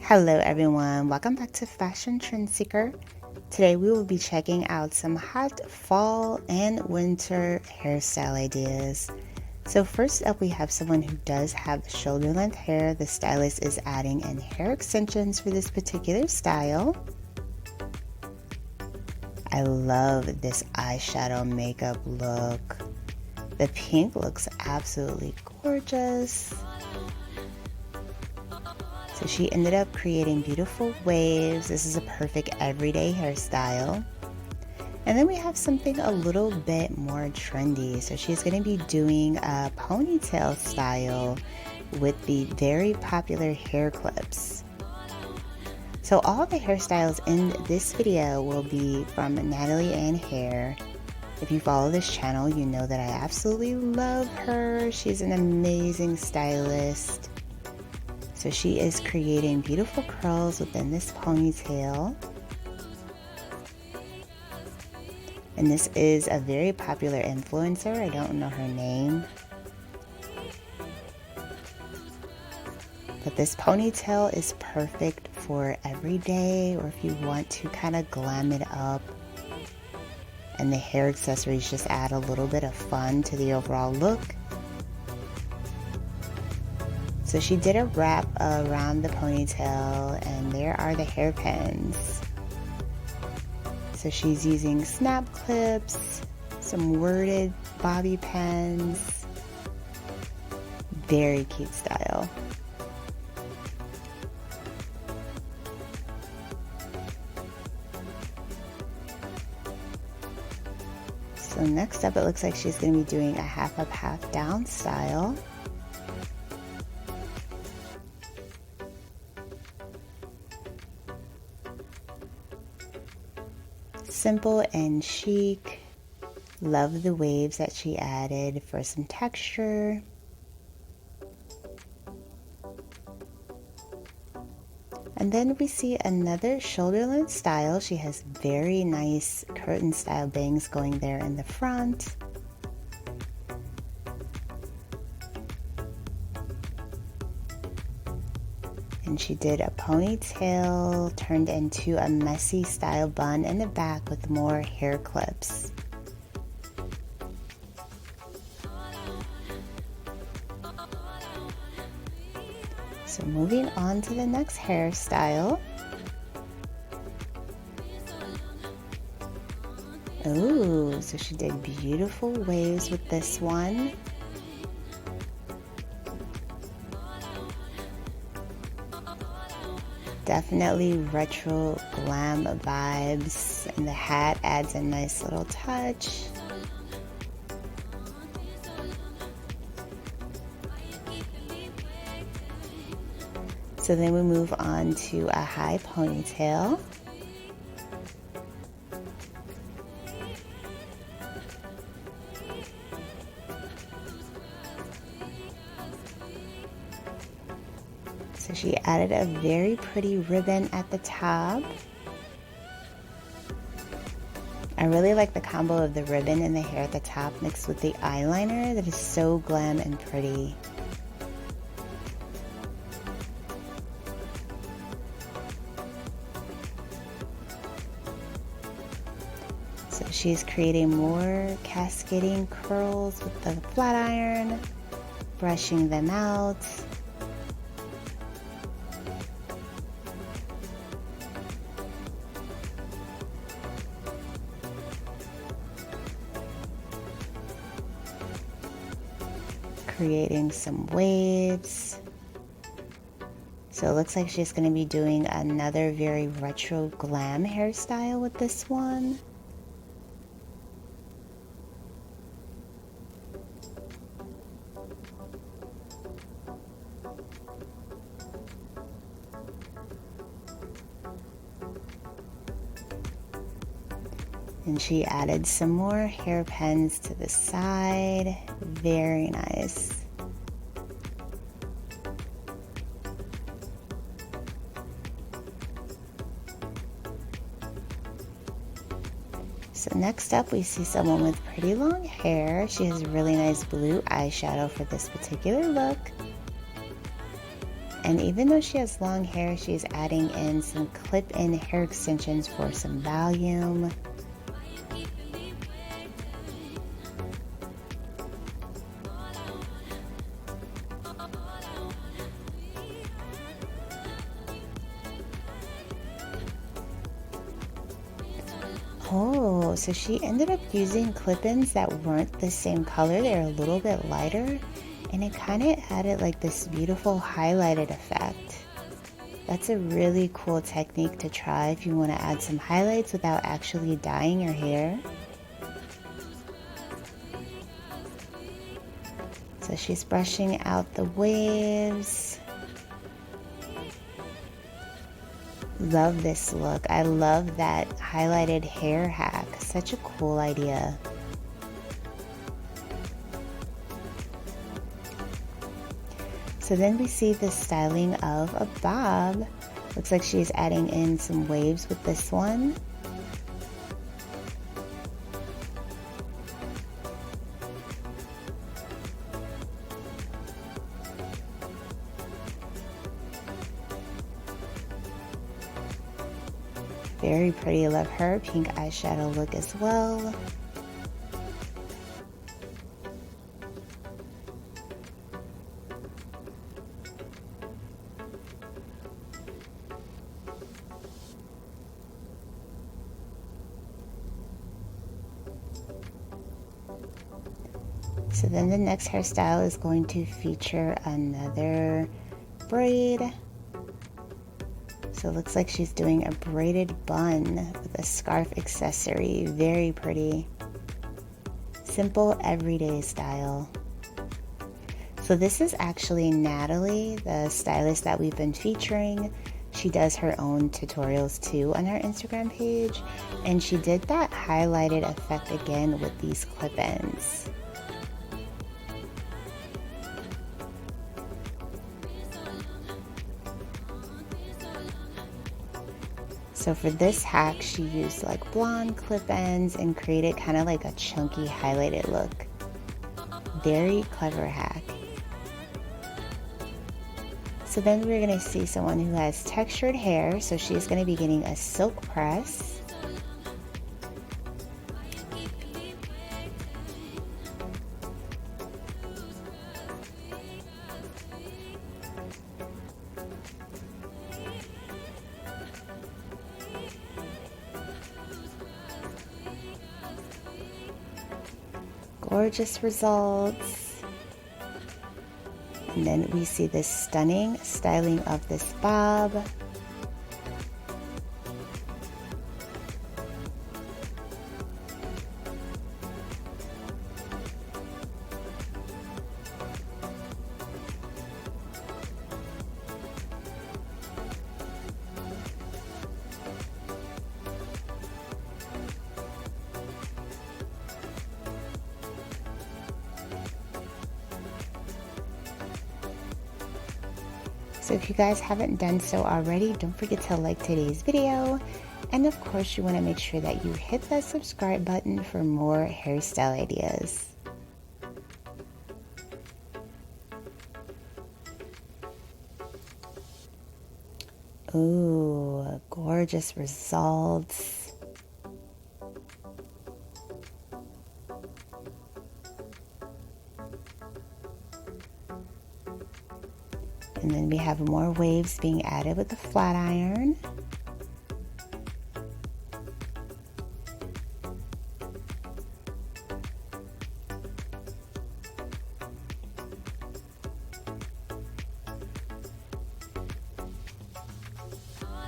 Hello everyone, welcome back to Fashion Trend Seeker. Today we will be checking out some hot fall and winter hairstyle ideas. So first up we have someone who does have shoulder length hair. The stylist is adding in hair extensions for this particular style. I love this eyeshadow makeup look. The pink looks absolutely gorgeous. So she ended up creating beautiful waves. This is a perfect everyday hairstyle. And then we have something a little bit more trendy. So she's going to be doing a ponytail style with the very popular hair clips. So all the hairstyles in this video will be from Natalie Ann Hair. If you follow this channel, you know that I absolutely love her. She's an amazing stylist. So she is creating beautiful curls within this ponytail. And this is a very popular influencer. I don't know her name. But this ponytail is perfect for every day, or if you want to kind of glam it up. And the hair accessories just add a little bit of fun to the overall look. So she did a wrap around the ponytail, and there are the hairpins. So she's using snap clips, some worded bobby pins. Very cute style. So next up, it looks like she's going to be doing a half up, half down style. Simple and chic. Love the waves that she added for some texture. And then we see another shoulder length style. She has very nice curtain style bangs going there in the front. And she did a ponytail turned into a messy style bun in the back with more hair clips. So moving on to the next hairstyle. Ooh, so she did beautiful waves with this one. Definitely retro glam vibes, and the hat adds a nice little touch. So then we move on to a high ponytail. So she added a very pretty ribbon at the top. I really like the combo of the ribbon and the hair at the top mixed with the eyeliner. That is so glam and pretty. So she's creating more cascading curls with the flat iron, brushing them out. Creating some waves. So it looks like she's going to be doing another very retro glam hairstyle with this one. And she added some more hairpins to the side. Very nice. So next up we see someone with pretty long hair. She has really nice blue eyeshadow for this particular look. And even though she has long hair, she's adding in some clip-in hair extensions for some volume. Oh, so she ended up using clip-ins that weren't the same color. They're a little bit lighter, and it kind of added like this beautiful highlighted effect. That's a really cool technique to try if you want to add some highlights without actually dyeing your hair. So she's brushing out the waves. Love this look. I love that highlighted hair hack. Such a cool idea. So then we see the styling of a bob. Looks like she's adding in some waves with this one. Very pretty. Love her pink eyeshadow look as well. So then the next hairstyle is going to feature another braid. So it looks like she's doing a braided bun with a scarf accessory. Very pretty. Simple, everyday style. So this is actually Natalie, the stylist that we've been featuring. She does her own tutorials too on her Instagram page. And she did that highlighted effect again with these clip-ins. So for this hack, she used like blonde clip-ins and created kind of like a chunky highlighted look. Very clever hack. So then we're gonna see someone who has textured hair. So she's gonna be getting a silk press. Gorgeous results. And then we see this stunning styling of this bob. So if you guys haven't done so already, don't forget to like today's video. And of course, you want to make sure that you hit that subscribe button for more hairstyle ideas. Ooh, gorgeous results. And then we have more waves being added with the flat iron.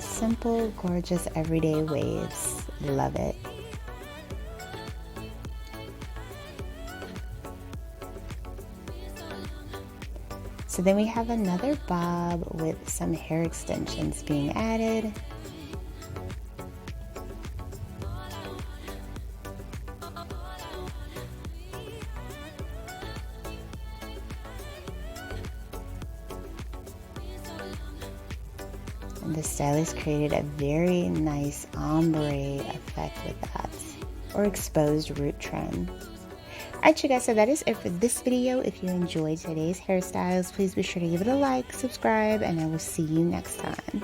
Simple, gorgeous, everyday waves. Love it. So then we have another bob with some hair extensions being added. And the stylist created a very nice ombre effect with that, or exposed root trim. Alright, you guys, so that is it for this video. If you enjoyed today's hairstyles, please be sure to give it a like, subscribe, and I will see you next time.